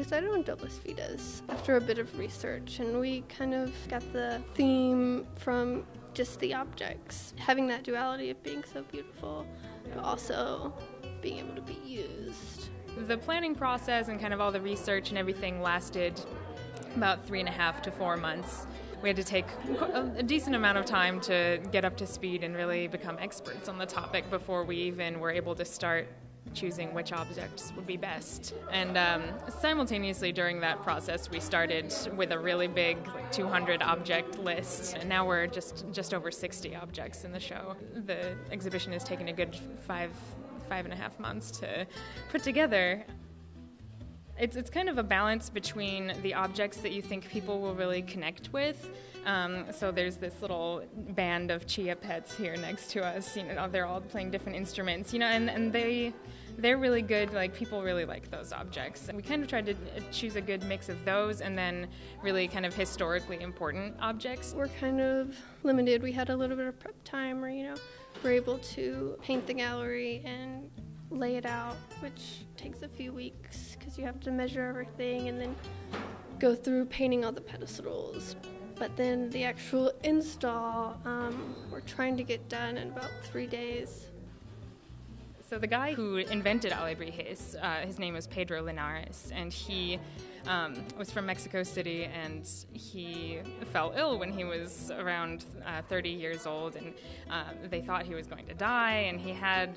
decided on Dobles Vidas after a bit of research, and we kind of got the theme from just the objects, having that duality of being so beautiful, but also being able to be used. The planning process and kind of all the research and everything lasted about 3.5 to 4 months. We had to take a decent amount of time to get up to speed and really become experts on the topic before we even were able to start choosing which objects would be best. And simultaneously during that process, we started with a really big 200 object list, and now we're just over 60 objects in the show. The exhibition has taken a good 5.5 months to put together. It's kind of a balance between the objects that you think people will really connect with. So there's this little band of chia pets here next to us. They're all playing different instruments. And they're really good. Like, people really like those objects. And we kind of tried to choose a good mix of those, and then really kind of historically important objects. We're kind of limited. We had a little bit of prep time, or we're able to paint the gallery and lay it out, which takes a few weeks because you have to measure everything and then go through painting all the pedestals. But then the actual install, we're trying to get done in about 3 days. So the guy who invented alebrijes, his name was Pedro Linares, and he was from Mexico City, and he fell ill when he was around 30 years old, and they thought he was going to die, and he had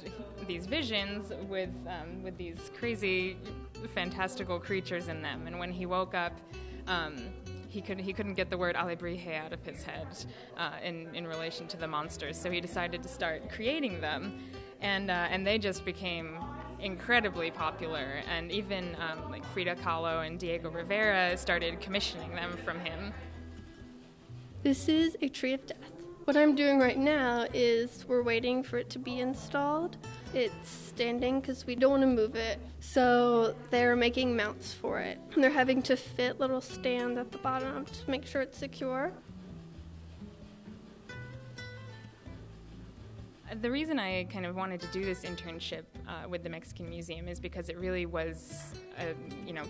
these visions with these crazy, fantastical creatures in them. And when he woke up, he couldn't get the word alebrije out of his head in relation to the monsters, so he decided to start creating them. And they just became incredibly popular, and even like Frida Kahlo and Diego Rivera started commissioning them from him. This is a tree of death. What I'm doing right now is we're waiting for it to be installed. It's standing because we don't want to move it, so they're making mounts for it. And they're having to fit little stands at the bottom to make sure it's secure. The reason I kind of wanted to do this internship with the Mexican Museum is because it really was,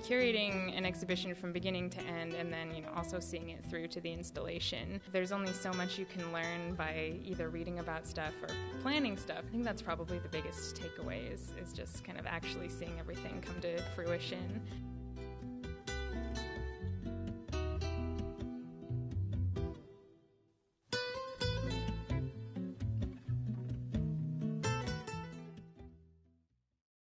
curating an exhibition from beginning to end, and then, also seeing it through to the installation. There's only so much you can learn by either reading about stuff or planning stuff. I think that's probably the biggest takeaway is just kind of actually seeing everything come to fruition.